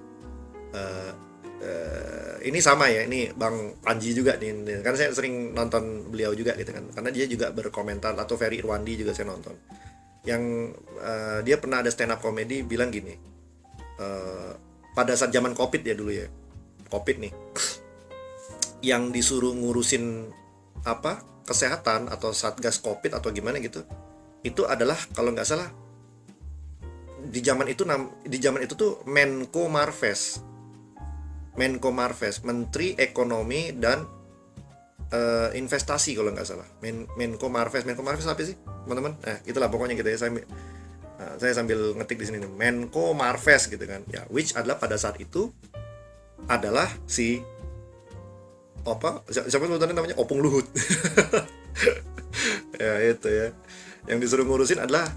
ini sama ya, ini Bang Panji juga nih. Karena saya sering nonton beliau juga gitu kan. Karena dia juga berkomentar, atau Ferry Irwandi juga saya nonton. Yang dia pernah ada stand up comedy bilang gini. Pada saat zaman Covid ya dulu ya. Covid nih. yang disuruh ngurusin apa kesehatan atau satgas covid atau gimana gitu, itu adalah kalau nggak salah di zaman itu tuh Menko Marves, Menteri Ekonomi dan Investasi kalau nggak salah. Menko Marves apa sih teman-teman? Nah itulah pokoknya gitu ya. Saya sambil ngetik di sini nih, Menko Marves gitu kan ya, which adalah pada saat itu adalah si siapa sebutannya namanya Opung Luhut. Ya itu ya, yang disuruh ngurusin adalah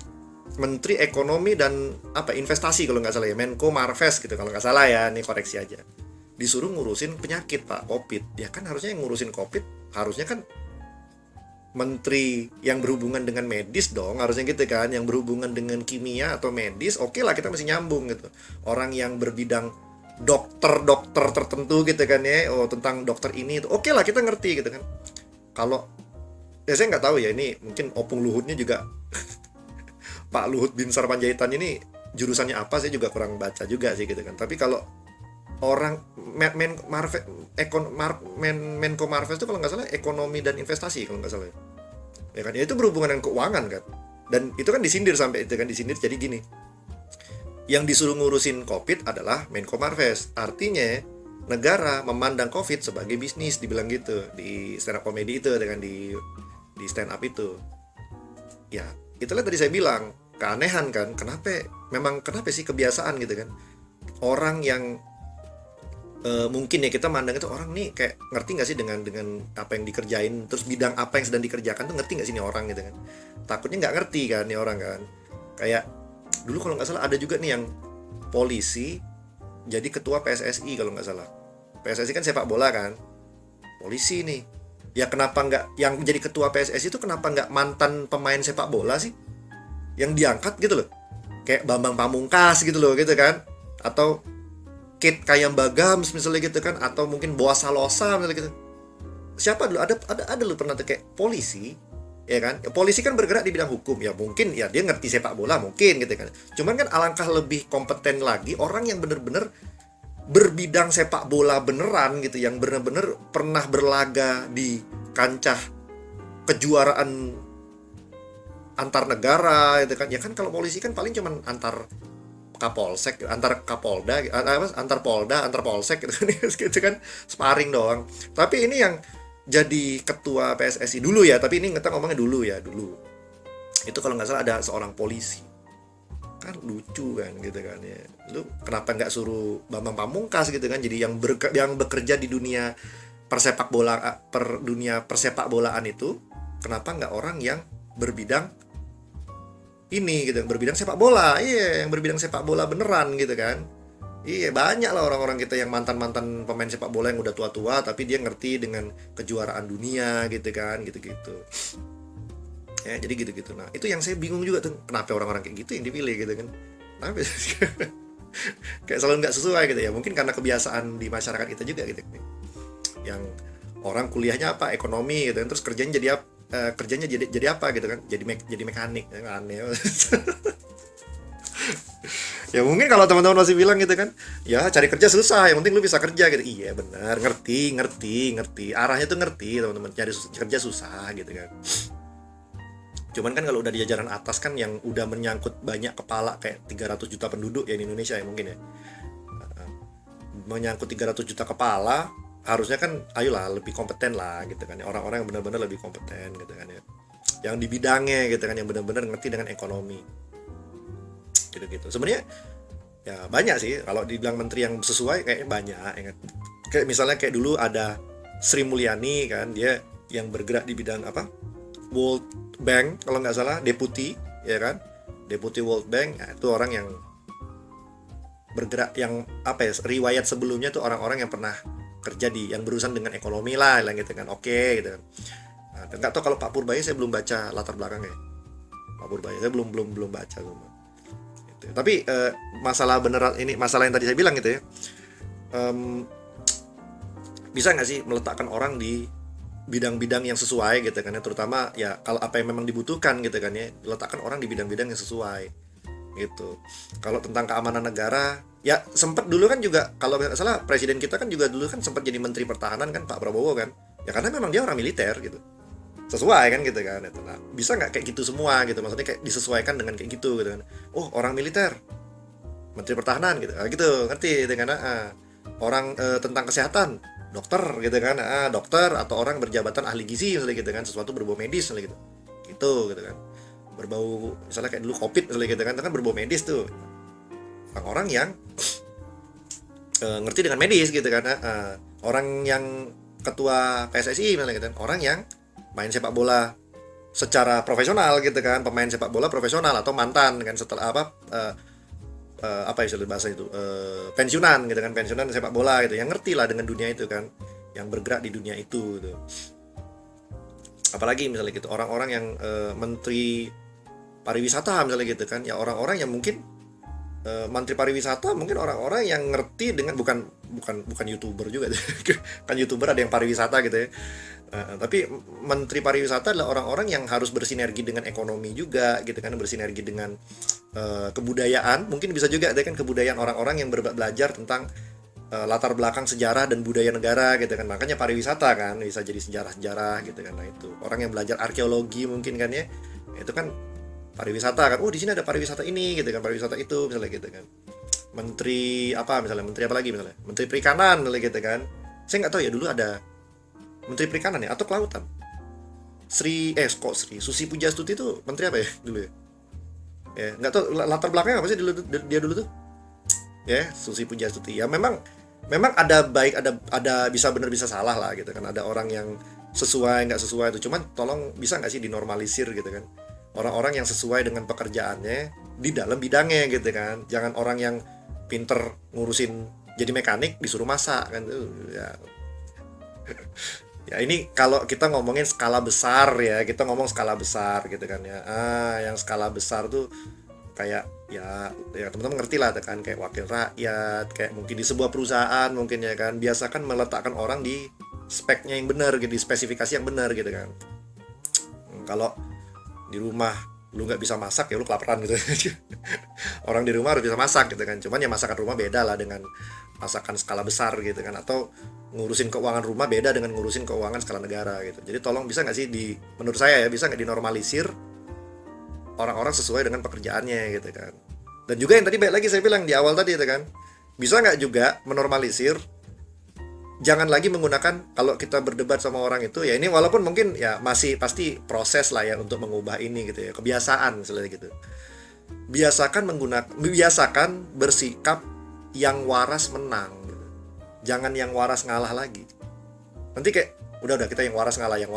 Menteri Ekonomi dan Investasi kalau nggak salah ya, Menko Marves gitu kalau nggak salah ya, ini koreksi aja. Disuruh ngurusin penyakit Pak, COVID. Ya kan harusnya yang ngurusin COVID harusnya kan menteri yang berhubungan dengan medis dong, harusnya gitu kan, yang berhubungan dengan kimia atau medis, oke lah kita masih nyambung gitu. Orang yang berbidang dokter tertentu gitu kan ya, tentang dokter ini itu oke lah kita ngerti gitu kan. Kalau ya saya nggak tahu ya, ini mungkin Opung Luhutnya juga Pak Luhut Binsar Panjaitan ini jurusannya apa, saya juga kurang baca juga sih gitu kan. Tapi kalau orang Menko Marves itu kalau nggak salah ekonomi dan investasi kalau nggak salah ya kan, ya itu berhubungan dengan keuangan kan, dan itu kan disindir sampai itu kan disindir. Jadi gini, yang disuruh ngurusin COVID adalah Menko Marves, artinya negara memandang COVID sebagai bisnis, dibilang gitu di stand up comedy itu dengan di stand up itu ya. Itulah tadi saya bilang keanehan kan, kenapa sih kebiasaan gitu kan, orang yang mungkin ya kita mandang itu orang nih kayak ngerti nggak sih dengan apa yang dikerjain, terus bidang apa yang sedang dikerjakan tuh ngerti nggak sih nih orang gitu kan. Takutnya nggak ngerti kan nih orang kan. Kayak dulu kalau nggak salah ada juga nih yang polisi jadi ketua PSSI kalau nggak salah. PSSI kan sepak bola kan, polisi nih ya, kenapa nggak yang jadi ketua PSSI itu kenapa nggak mantan pemain sepak bola sih yang diangkat gitu loh, kayak Bambang Pamungkas gitu loh gitu kan, atau Kit Kayam Bagams misalnya gitu kan, atau mungkin Boas Salosa misalnya gitu. Siapa dulu ada lu pernah tuh kayak polisi ya kan, polisi kan bergerak di bidang hukum ya, mungkin ya dia ngerti sepak bola mungkin gitu kan. Cuman kan alangkah lebih kompeten lagi orang yang bener-bener berbidang sepak bola beneran gitu, yang bener-bener pernah berlaga di kancah kejuaraan antar negara gitu kan. Ya kan kalau polisi kan paling cuman antar Kapolsek, antar Kapolda, antar Polda, antar Polsek gitu kan, sparring doang. Tapi ini yang jadi ketua PSSI dulu ya, tapi ini kita ngomongnya dulu itu kalau nggak salah ada seorang polisi, kan lucu kan gitu kan ya. Lu kenapa nggak suruh Bambang Pamungkas gitu kan, jadi yang bekerja di dunia dunia persepak bolaan itu, kenapa nggak orang yang berbidang ini gitu, berbidang sepak bola, yang berbidang sepak bola beneran gitu kan. Banyak lah orang-orang kita yang mantan pemain sepak bola yang udah tua-tua tapi dia ngerti dengan kejuaraan dunia gitu kan, gitu-gitu ya. Jadi gitu-gitu. Nah itu yang saya bingung juga tuh, kenapa orang-orang kayak gitu yang dipilih gitu kan, kenapa kayak selalu nggak sesuai gitu ya. Mungkin karena kebiasaan di masyarakat kita juga gitu, yang orang kuliahnya apa, ekonomi gitu kan, terus kerjanya jadi apa gitu kan, jadi mekanik, aneh. Ya mungkin kalau teman-teman masih bilang gitu kan, ya cari kerja susah, yang penting lu bisa kerja gitu. Iya benar, ngerti, arahnya tuh ngerti teman-teman, cari kerja susah gitu kan. Cuman kan kalau udah di jajaran atas kan, yang udah menyangkut banyak kepala kayak 300 juta penduduk ya di Indonesia ya mungkin ya, menyangkut 300 juta kepala, harusnya kan ayolah lebih kompeten lah gitu kan, orang-orang yang benar-benar lebih kompeten gitu kan ya, yang di bidangnya gitu kan, yang benar-benar ngerti dengan ekonomi gitu. Sebenarnya ya banyak sih kalau dibilang menteri yang sesuai, kayaknya banyak. Kayak misalnya kayak dulu ada Sri Mulyani kan, dia yang bergerak di bidang apa, World Bank kalau nggak salah, deputi ya kan, deputi World Bank. Nah, itu orang yang bergerak yang apa ya, riwayat sebelumnya tuh orang-orang yang pernah kerja yang berurusan dengan ekonomi lah gitu kan, oke gitu kan. Nah, nggak tahu kalau Pak Purbaya, saya belum baca latar belakangnya Pak Purbaya, saya belum baca gitu. Tapi masalah beneran ini, masalah yang tadi saya bilang gitu ya, bisa nggak sih meletakkan orang di bidang-bidang yang sesuai gitu kan ya, terutama ya kalau apa yang memang dibutuhkan gitu kan ya, letakkan orang di bidang-bidang yang sesuai. gitu. Kalau tentang keamanan negara, ya sempat dulu kan juga, kalau nggak salah presiden kita kan juga dulu kan sempat jadi menteri pertahanan kan, Pak Prabowo kan, ya karena memang dia orang militer gitu, sesuai kan gitu kan. Nah, bisa nggak kayak gitu semua gitu, maksudnya kayak disesuaikan dengan kayak gitu kan. Oh, orang militer menteri pertahanan gitu, gitu ngerti dengan orang tentang kesehatan dokter gitu kan, dokter atau orang berjabatan ahli gizi misalnya gitu kan, sesuatu berbau medis misalnya gitu kan, berbau misalnya kayak dulu COVID misalnya gitu kan, itu kan berbau medis tuh, orang-orang yang ngerti dengan medis gitu kan, orang yang ketua PSSI misalnya gitu kan, orang yang main sepak bola secara profesional gitu kan, pemain sepak bola profesional atau mantan kan, setelah apa istilah bahasa itu, pensiunan gitu kan, pensiunan sepak bola gitu, yang ngerti lah dengan dunia itu kan, yang bergerak di dunia itu gitu. Apalagi misalnya gitu orang-orang yang menteri pariwisata misalnya gitu kan, ya orang-orang yang mungkin menteri pariwisata mungkin orang-orang yang ngerti dengan bukan YouTuber juga kan, YouTuber ada yang pariwisata gitu ya. Tapi menteri pariwisata adalah orang-orang yang harus bersinergi dengan ekonomi juga gitu kan, bersinergi dengan kebudayaan, mungkin bisa juga ada kan kebudayaan orang-orang yang belajar tentang latar belakang sejarah dan budaya negara gitu kan, makanya pariwisata kan bisa jadi sejarah-sejarah gitu kan. Nah itu orang yang belajar arkeologi mungkin kan ya, itu kan pariwisata kan, oh di sini ada pariwisata ini gitu kan, pariwisata itu misalnya gitu kan. Menteri apa misalnya, menteri apa lagi misalnya, menteri perikanan misalnya gitu kan, saya nggak tahu ya dulu ada menteri perikanan ya atau kelautan, Susi Pujastuti itu menteri apa ya dulu ya nggak tahu latar belakangnya apa sih dulu, dia dulu tuh ya, Susi Pujastuti ya. Memang ada baik, ada bisa benar bisa salah lah gitu kan, ada orang yang sesuai nggak sesuai itu, cuman tolong bisa nggak sih dinormalisir gitu kan, orang-orang yang sesuai dengan pekerjaannya di dalam bidangnya gitu kan. Jangan orang yang pinter ngurusin jadi mekanik disuruh masak kan ya. Ya ini kalau kita ngomongin skala besar ya, kita ngomong skala besar gitu kan ya. Yang skala besar tuh kayak ya teman-teman ngerti lah kan, kayak wakil rakyat, kayak mungkin di sebuah perusahaan mungkin ya kan, biasakan meletakkan orang di speknya yang benar gitu, di spesifikasi yang benar gitu kan. Kalau di rumah lu nggak bisa masak ya lu kelaparan gitu. Orang di rumah harus bisa masak gitu kan, cuman ya masakan rumah beda lah dengan masakan skala besar gitu kan, atau ngurusin keuangan rumah beda dengan ngurusin keuangan skala negara gitu. Jadi tolong bisa nggak sih menurut saya ya, bisa nggak dinormalisir orang-orang sesuai dengan pekerjaannya gitu kan. Dan juga yang tadi baik lagi saya bilang di awal tadi itu kan, bisa nggak juga menormalisir, jangan lagi menggunakan, kalau kita berdebat sama orang itu ya, ini walaupun mungkin ya masih pasti proses lah ya untuk mengubah ini gitu ya, kebiasaan misalnya gitu. Biasakan bersikap yang waras menang gitu. Jangan yang waras ngalah lagi. Nanti kayak udah kita yang waras ngalah. Yang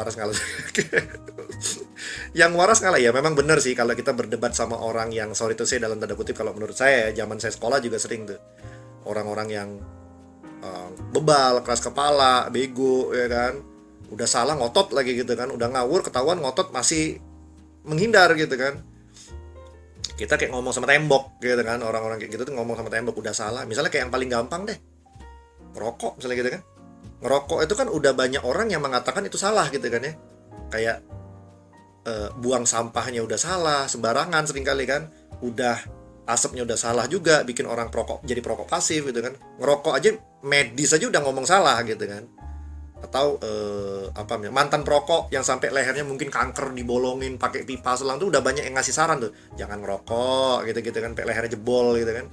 waras ngalah ya, memang benar sih kalau kita berdebat sama orang yang, sorry to say dalam tanda kutip, kalau menurut saya zaman saya sekolah juga sering tuh orang-orang yang bebal, keras kepala, bego ya kan, udah salah ngotot lagi gitu kan, udah ngawur ketahuan ngotot masih menghindar gitu kan. Kita kayak ngomong sama tembok gitu kan, orang-orang kayak gitu tuh ngomong sama tembok udah salah. Misalnya kayak yang paling gampang deh, ngerokok misalnya gitu kan. Ngerokok itu kan udah banyak orang yang mengatakan itu salah gitu kan ya. Kayak buang sampahnya udah salah sembarangan seringkali kan, udah asapnya udah salah juga, bikin orang perokok jadi perokok pasif gitu kan. Ngerokok aja medis aja udah ngomong salah gitu kan. Atau mantan perokok yang sampai lehernya mungkin kanker dibolongin pakai pipa selang tuh udah banyak yang ngasih saran tuh, jangan ngerokok gitu kan, sampai lehernya jebol gitu kan.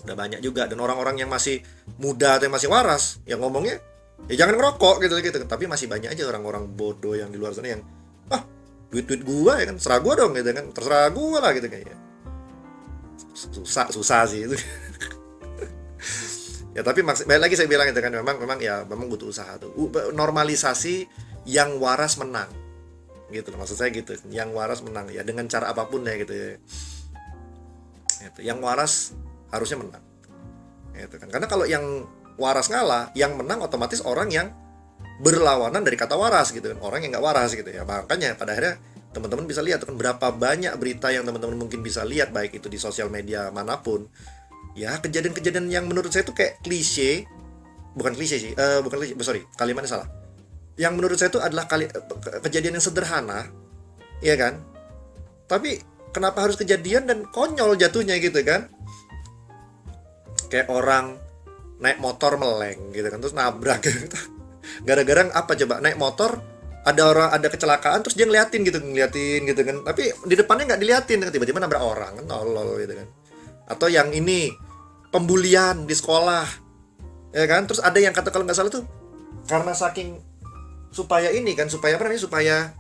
Udah banyak juga. Dan orang-orang yang masih muda atau yang masih waras yang ngomongnya ya jangan ngerokok gitu. Tapi masih banyak aja orang-orang bodoh yang di luar sana yang duit gua ya kan, serah gua dong gitu kan, terserah gua lah gitu kayaknya. Susah sih itu. Ya tapi balik lagi saya bilang itu kan, memang butuh usaha tuh. Normalisasi yang waras menang gitu, maksud saya gitu, yang waras menang ya dengan cara apapun ya gitu ya. Itu yang waras harusnya menang gitu kan, karena kalau yang waras ngalah, yang menang otomatis orang yang berlawanan dari kata waras gitu kan, orang yang nggak waras gitu ya. Makanya pada akhirnya teman-teman bisa lihat kan berapa banyak berita yang teman-teman mungkin bisa lihat, baik itu di sosial media manapun ya, kejadian-kejadian yang menurut saya itu kayak klise, kalimatnya salah. Yang menurut saya itu adalah kejadian yang sederhana, ya kan? Tapi kenapa harus kejadian dan konyol jatuhnya gitu kan. Kayak orang naik motor meleng gitu kan, terus nabrak gitu. Gara-gara apa coba, naik motor ada kecelakaan terus dia ngeliatin gitu kan, tapi di depannya nggak diliatin, tiba-tiba nabrak orang kan, tolol gitu kan. Atau yang ini pembulian di sekolah ya kan, terus ada yang kata kalau nggak salah tuh karena saking supaya supaya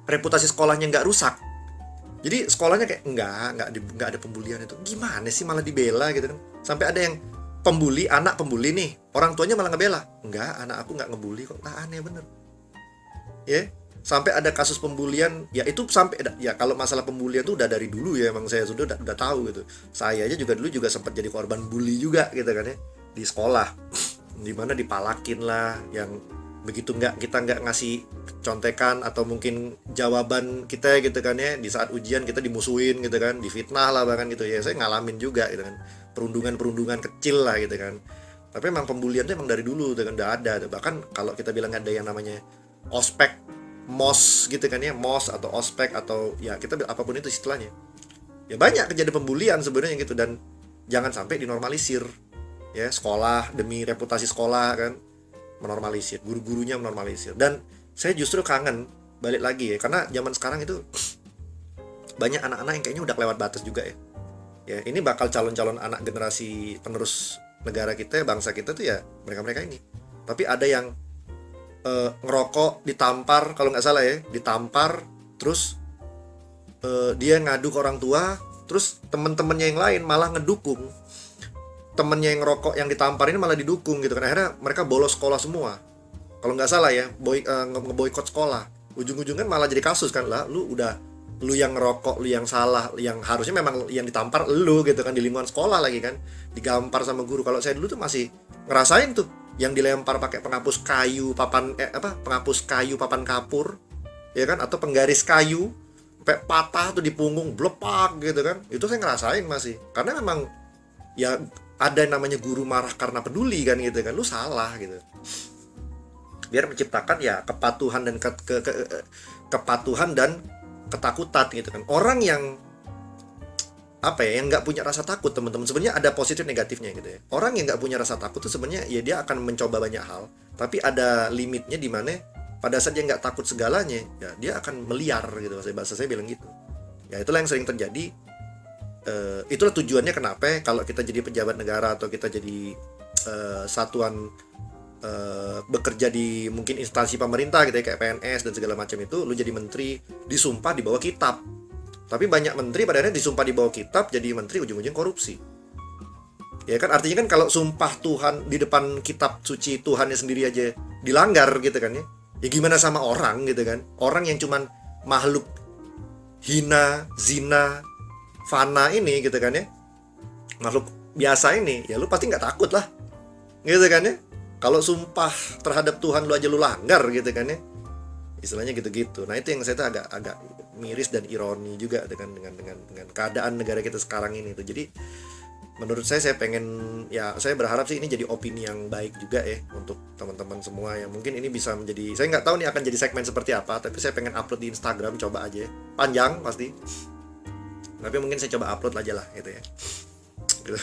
reputasi sekolahnya nggak rusak, jadi sekolahnya kayak nggak ada pembulian. Itu gimana sih, malah dibela gitu kan. Sampai ada yang anak pembuli nih, orang tuanya malah ngebela, enggak, anak aku nggak ngebully kok. Nah, aneh bener ya. Sampai ada kasus pembulian ya, itu sampai ya, kalau masalah pembulian tuh udah dari dulu ya, emang saya sudah udah tahu gitu. Saya aja juga dulu juga sempat jadi korban bully juga gitu kan ya, di sekolah, dimana dipalakin lah, yang begitu kita nggak ngasih contekan atau mungkin jawaban kita gitu kan ya, di saat ujian kita dimusuhin gitu kan, difitnah lah bahkan gitu ya. Saya ngalamin juga gitu kan, perundungan kecil lah gitu kan. Tapi emang pembulian tuh emang dari dulu gitu kan, udah ada. Bahkan kalau kita bilang ada yang namanya ospek, mos gitu kan ya, mos atau ospek atau ya kita apapun itu istilahnya, ya banyak kejadian pembulian sebenarnya gitu. Dan jangan sampai dinormalisir ya, sekolah demi reputasi sekolah kan menormalisir, guru-gurunya menormalisir. Dan saya justru kangen balik lagi ya, karena zaman sekarang itu banyak anak-anak yang kayaknya udah kelewat batas juga ya. Ya ini bakal calon-calon anak generasi penerus negara kita, bangsa kita tuh ya mereka-mereka ini. Tapi ada yang ngerokok ditampar, kalau nggak salah ya, ditampar, terus dia ngadu ke orang tua, terus temen-temennya yang lain malah ngedukung temennya yang ngerokok yang ditampar ini, malah didukung gitu kan. Akhirnya mereka bolos sekolah semua, kalau nggak salah ya, ngeboikot sekolah. Ujung-ujungnya malah jadi kasus kan, lah lu yang ngerokok, lu yang salah, yang harusnya memang yang ditampar lu gitu kan, di lingkungan sekolah lagi kan, digampar sama guru. Kalau saya dulu tuh masih ngerasain tuh yang dilempar pakai penghapus kayu papan kapur ya kan, atau penggaris kayu sampai patah tuh di punggung, blepak gitu kan. Itu saya ngerasain masih, karena memang ya ada yang namanya guru marah karena peduli kan gitu kan, lu salah gitu. Biar menciptakan ya kepatuhan dan kepatuhan dan ketakutan gitu kan. Orang yang yang nggak punya rasa takut, teman-teman, sebenarnya ada positif negatifnya gitu ya. Orang yang nggak punya rasa takut tuh sebenarnya ya dia akan mencoba banyak hal, tapi ada limitnya di mana pada saat dia nggak takut segalanya ya dia akan meliar gitu, bahasa saya bilang gitu. Ya itulah yang sering terjadi. Itulah tujuannya kenapa kalau kita jadi pejabat negara atau kita jadi satuan bekerja di mungkin instansi pemerintah gitu ya, kayak PNS dan segala macam itu, lu jadi menteri disumpah di bawah kitab. Tapi banyak menteri pada akhirnya disumpah di bawah kitab, jadi menteri ujung-ujung korupsi. Ya kan, artinya kan kalau sumpah Tuhan di depan kitab suci Tuhannya sendiri aja dilanggar gitu kan ya. Ya gimana sama orang gitu kan. Orang yang cuman makhluk hina, zina, fana ini gitu kan ya, makhluk biasa ini, ya lu pasti nggak takut lah gitu kan ya. Kalau sumpah terhadap Tuhan lu aja lu langgar gitu kan ya, istilahnya gitu-gitu. Nah itu yang saya tuh agak miris dan ironi juga dengan keadaan negara kita sekarang ini tuh. Jadi menurut saya pengen, ya saya berharap sih ini jadi opini yang baik juga ya untuk teman-teman semua yang mungkin ini bisa menjadi, saya nggak tahu nih akan jadi segmen seperti apa, tapi saya pengen upload di Instagram, coba aja, panjang pasti, tapi mungkin saya coba upload aja lah gitu ya. Gitu.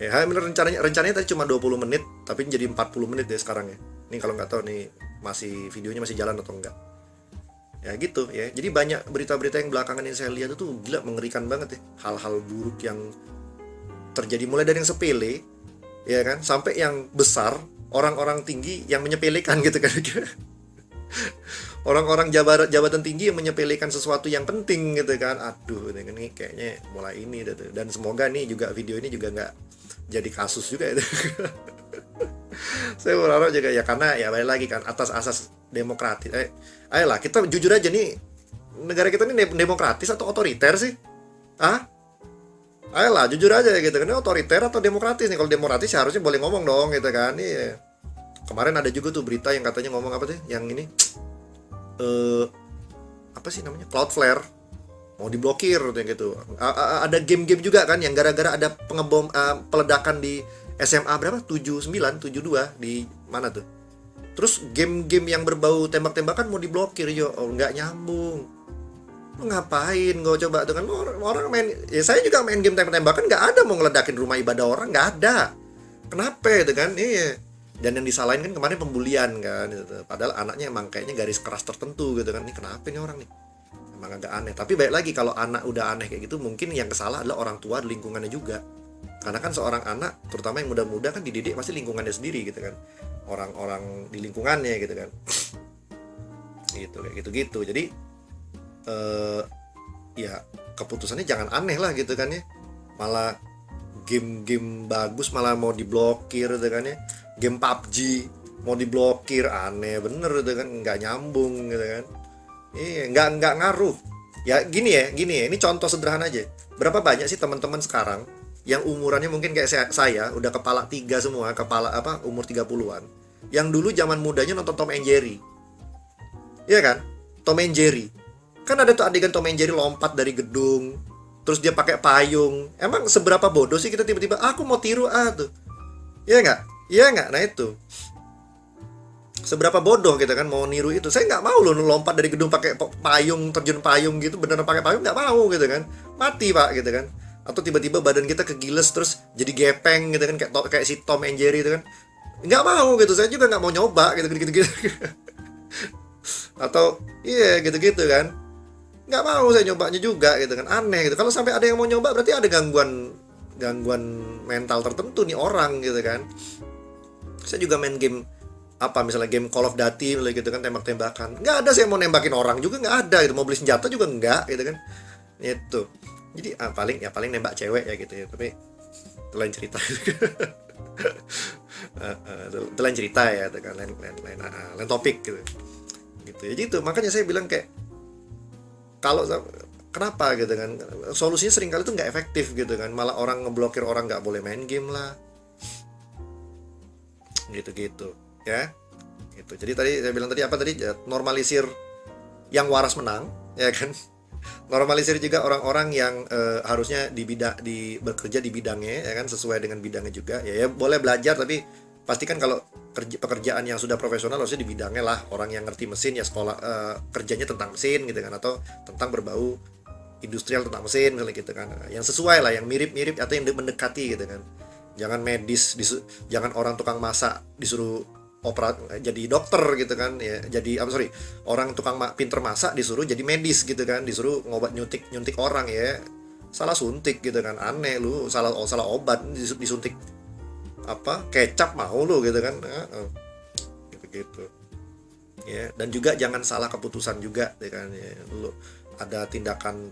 Ya rencananya tadi cuma 20 menit, tapi jadi 40 menit ya sekarang ya. Ini kalau nggak tahu nih videonya masih jalan atau enggak. Ya gitu ya. Jadi banyak berita-berita yang belakangan yang saya lihat itu gila, mengerikan banget ya. Hal-hal buruk yang terjadi, mulai dari yang sepele ya kan, sampai yang besar, orang-orang tinggi yang menyepelekan gitu kan. Orang-orang jabatan tinggi yang menyepelekan sesuatu yang penting gitu kan. Aduh, ini kayaknya mulai ini gitu. Dan semoga nih juga video ini juga nggak jadi kasus juga itu. Saya berharap juga ya, karena ya balik lagi kan atas asas demokratis. Ayolah kita jujur aja nih, negara kita ini demokratis atau otoriter sih? Ayolah jujur aja gitu kan, ini otoriter atau demokratis nih? Kalau demokratis ya harusnya boleh ngomong dong gitu kan. Nih kemarin ada juga tuh berita yang katanya ngomong apa tuh, yang ini apa sih namanya, Cloudflare mau diblokir gitu. Ada game-game juga kan yang gara-gara ada peledakan di SMA berapa? 79, 72 di mana tuh? Terus game-game yang berbau tembak-tembakan mau diblokir, nggak nyambung. Lu ngapain gue coba tuh kan, orang main, ya saya juga main game tembak-tembakan, nggak ada mau ngeledakin rumah ibadah orang, nggak ada. Kenapa itu kan? Iya. Dan yang disalahin kan kemarin pembulian kan gitu. Padahal anaknya emang kayaknya garis keras tertentu gitu kan. Ini kenapa nih orang nih? Emang agak aneh. Tapi baik lagi, kalau anak udah aneh kayak gitu, mungkin yang kesalah adalah orang tua, lingkungannya juga. Karena kan seorang anak, terutama yang muda-muda kan dididik pasti lingkungannya sendiri gitu kan. Orang-orang di lingkungannya gitu kan. Gitu kayak gitu-gitu. Jadi ya keputusannya jangan aneh lah gitu kan ya. Malah game-game bagus malah mau diblokir gitu kan ya. Game PUBG mau diblokir, aneh bener gitu kan, nggak nyambung gitu kan. Iya, nggak ngaruh. Ya gini ya, ini contoh sederhana aja. Berapa banyak sih teman-teman sekarang yang umurannya mungkin kayak saya udah kepala 3 semua, umur 30-an. Yang dulu zaman mudanya nonton Tom and Jerry. Iya kan? Tom and Jerry. Kan ada tuh adegan Tom and Jerry lompat dari gedung, terus dia pakai payung. Emang seberapa bodoh sih kita tiba-tiba aku mau tiru tuh. Iya nggak? Iya nggak? Nah itu. Seberapa bodoh kita kan mau niru itu. Saya nggak mau loh lompat dari gedung pakai payung, terjun payung gitu, beneran pakai payung, nggak mau gitu kan. Mati Pak gitu kan. Atau tiba-tiba badan kita kegiles terus jadi gepeng gitu kan, kayak si Tom and Jerry itu kan. Nggak mau gitu. Saya juga nggak mau nyoba gitu. Atau iya gitu-gitu kan. Nggak mau saya nyobanya juga gitu kan, aneh gitu. Kalau sampai ada yang mau nyoba berarti ada gangguan mental tertentu nih orang gitu kan. Saya juga main game misalnya game Call of Duty gitu kan, tembak-tembakan, nggak ada saya mau nembakin orang juga, nggak ada gitu. Mau beli senjata juga nggak gitu kan. Itu jadi paling nembak cewek ya gitu ya, tapi itu lain cerita. Itu lain cerita ya, itu kan lain topik gitu ya. Jadi itu makanya saya bilang kayak, kalau kenapa gitu kan, solusinya seringkali tuh nggak efektif gitu kan, malah orang ngeblokir orang nggak boleh main game lah, gitu ya, gitu. Jadi tadi saya bilang normalisir yang waras menang, ya kan, normalisir juga orang-orang yang harusnya bekerja di bidangnya, ya kan, sesuai dengan bidangnya juga, ya boleh belajar, tapi pastikan kalau pekerjaan yang sudah profesional harusnya di bidangnya lah, orang yang ngerti mesin ya sekolah kerjanya tentang mesin gitu kan, atau tentang berbau industrial tentang mesin misalnya gitu kan, yang sesuai lah, yang mirip-mirip atau yang mendekati gitu kan. Jangan medis, jangan orang tukang masak disuruh jadi dokter gitu kan ya, orang tukang pinter masak disuruh jadi medis gitu kan, disuruh ngobat nyuntik orang ya, salah suntik gitu kan, aneh lu, salah obat disuntik kecap mau lu gitu kan, gitu ya. Dan juga jangan salah keputusan juga ya kan ya. Lu ada tindakan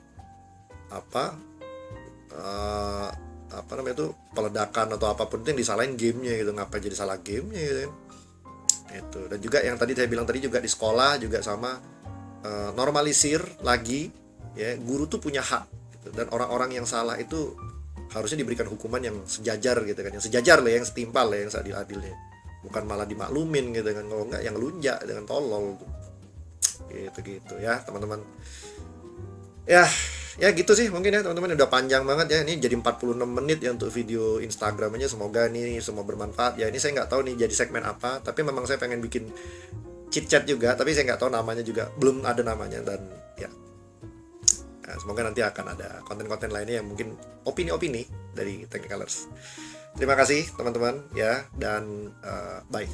namanya itu peledakan atau apapun itu yang disalahin gamenya gitu, ngapa jadi salah gamenya gitu kan. Itu. Dan juga yang tadi saya bilang tadi juga di sekolah juga sama, normalisir lagi ya, guru tuh punya hak gitu. Dan orang-orang yang salah itu harusnya diberikan hukuman yang sejajar gitu kan, yang sejajar lah, yang setimpal lah, yang seadil-adilnya, bukan malah dimaklumin gitu kan. Kalau enggak yang lunjak dengan tolol gitu ya teman-teman ya gitu sih mungkin ya teman-teman. Udah panjang banget ya, ini jadi 46 menit ya untuk video Instagram aja. Semoga ini semua bermanfaat ya. Ini saya nggak tahu nih jadi segmen apa, tapi memang saya pengen bikin chit chat juga, tapi saya nggak tahu namanya juga, belum ada namanya. Dan ya semoga nanti akan ada konten-konten lainnya yang mungkin opini-opini dari Technicolors. Terima kasih teman-teman ya, dan bye.